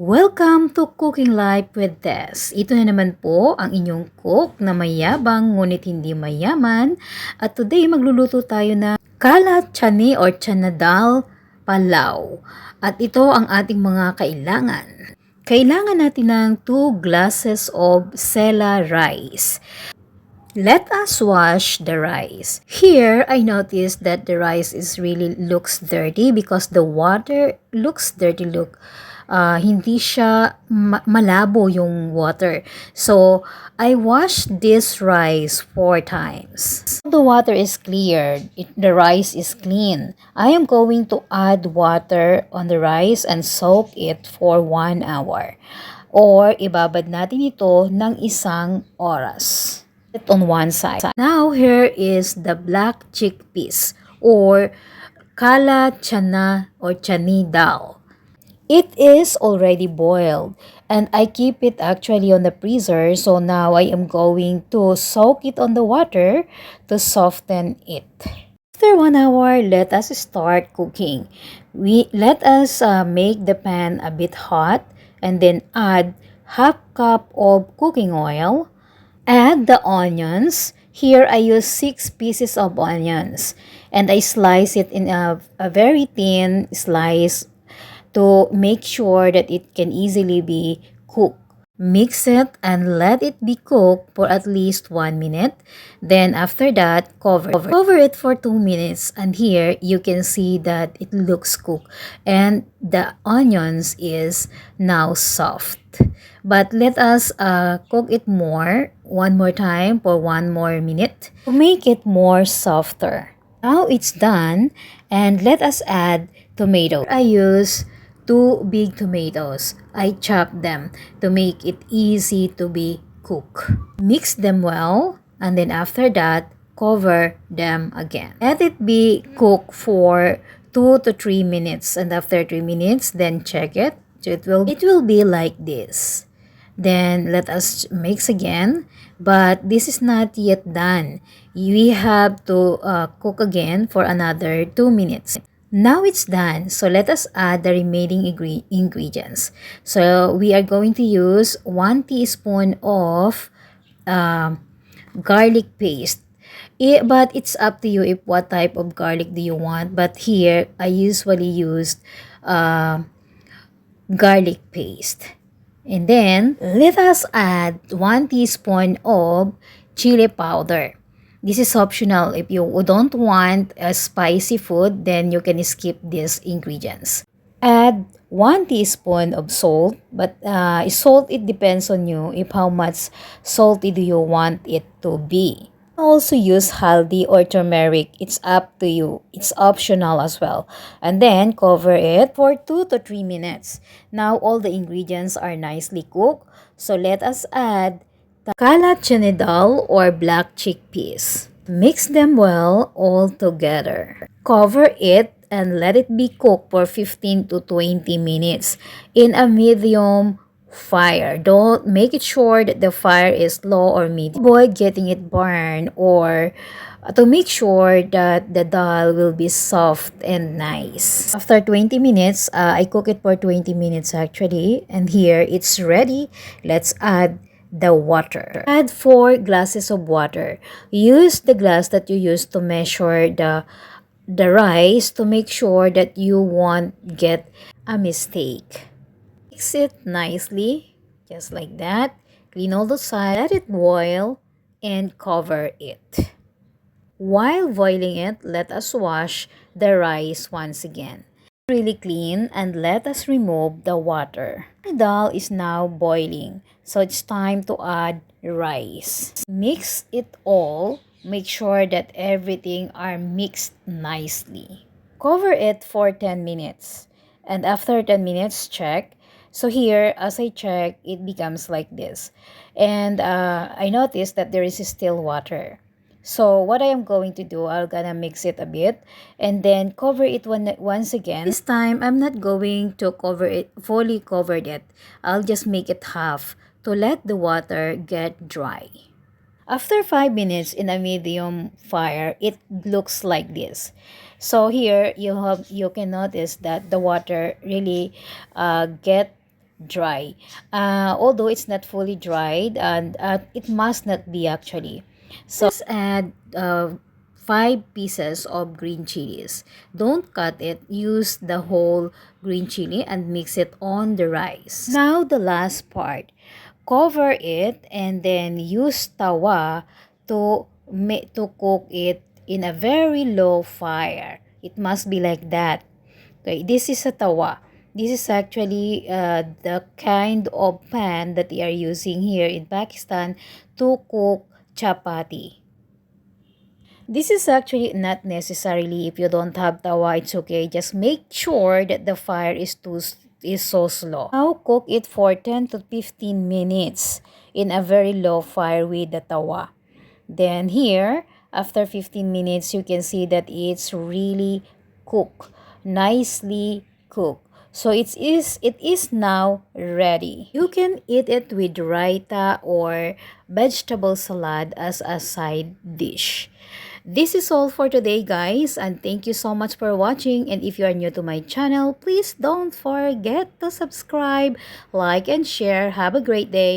Welcome to Cooking Life with Tess. Ito na naman po ang inyong cook na mayabang ngunit hindi mayaman. At today magluluto tayo ng kalat chani or chana dal palao. At ito ang ating mga kailangan. Kailangan natin ng 2 glasses of sela rice. Let us wash the rice. Here, I noticed that the rice is really looks dirty because the water looks dirty. Hindi siya malabo yung water. So, I washed this rice 4 times. The water is cleared. The rice is clean. I am going to add water on the rice and soak it for 1 hour. Or, ibabad natin ito ng 1 oras. It on one side. Now here is the black chickpeas or kala chana or chani dal. It is already boiled and I keep it actually on the freezer, so now I am going to soak it on the water to soften it. After 1 hour, let us start cooking. Let us make the pan a bit hot and then add half cup of cooking oil. Add the onions. Here I use 6 pieces of onions and I slice it in a very thin slice to make sure that it can easily be cooked. Mix it and let it be cooked for at least 1 minute. Then after that, cover it for 2 minutes. And here you can see that it looks cooked and the onions is now soft. But let us cook it one more time for 1 more minute to make it more softer. Now it's done and let us add tomato. I use 2 big tomatoes. I chop them to make it easy to be cooked. Mix them well and then after that, cover them again. Let it be cooked for 2 to 3 minutes and after 3 minutes, then check it. So it will be like this. Then let us mix again, but this is not yet done. We have to cook again for another 2 minutes. Now it's done, so let us add the remaining ingredients. So we are going to use 1 teaspoon of garlic paste. But it's up to you if what type of garlic do you want. But here, I usually use garlic paste. And then, let us add 1 teaspoon of chili powder. This is optional. If you don't want a spicy food, then you can skip these ingredients. Add 1 teaspoon of salt, but salt, it depends on you if how much salty do you want it to be. Also use haldi or turmeric. It's up to you. It's optional as well. And then cover it for 2 to 3 minutes. Now all the ingredients are nicely cooked. So let us add the kala chana dal or black chickpeas. Mix them well all together. Cover it and let it be cooked for 15 to 20 minutes in a medium fire. Don't make it sure that the fire is low or medium. Avoid getting it burned or to make sure that the dal will be soft and nice. After 20 minutes, I cook it for 20 minutes actually, and here it's ready. Let's add the water. Add 4 glasses of water. Use the glass that you use to measure the rice to make sure that you won't get a mistake. Mix it nicely, just like that. Clean all the sides, let it boil, and cover it. While boiling it, let us wash the rice once again. Really clean and let us remove the water. The dal is now boiling, so it's time to add rice. Mix it all. Make sure that everything are mixed nicely. Cover it for 10 minutes. And after 10 minutes, check. So here, as I check, it becomes like this. And I noticed that there is still water. So what I am going to do, I'm gonna mix it a bit and then cover it once again. This time, I'm not going to fully cover it. I'll just make it half to let the water get dry. After 5 minutes in a medium fire, it looks like this. So here you can notice that the water really get dry. Although it's not fully dried, and it must not be actually. So let's add 5 pieces of green chilies. Don't cut it. Use the whole green chili and mix it on the rice. Now the last part. Cover it and then use tawa to cook it in a very low fire. It must be like that. Okay, this is a tawa. This is actually the kind of pan that they are using here in Pakistan to cook chapati. This is actually not necessarily if you don't have tawa, it's okay. Just make sure that the fire is so slow. Now cook it for 10 to 15 minutes in a very low fire with the tawa. Then here, after 15 minutes, you can see that it's really cooked, nicely cooked. So it is now ready. You can eat it with raita or vegetable salad as a side dish. This is all for today, guys, and thank you so much for watching. And if you are new to my channel, please don't forget to subscribe, like, and share. Have a great day.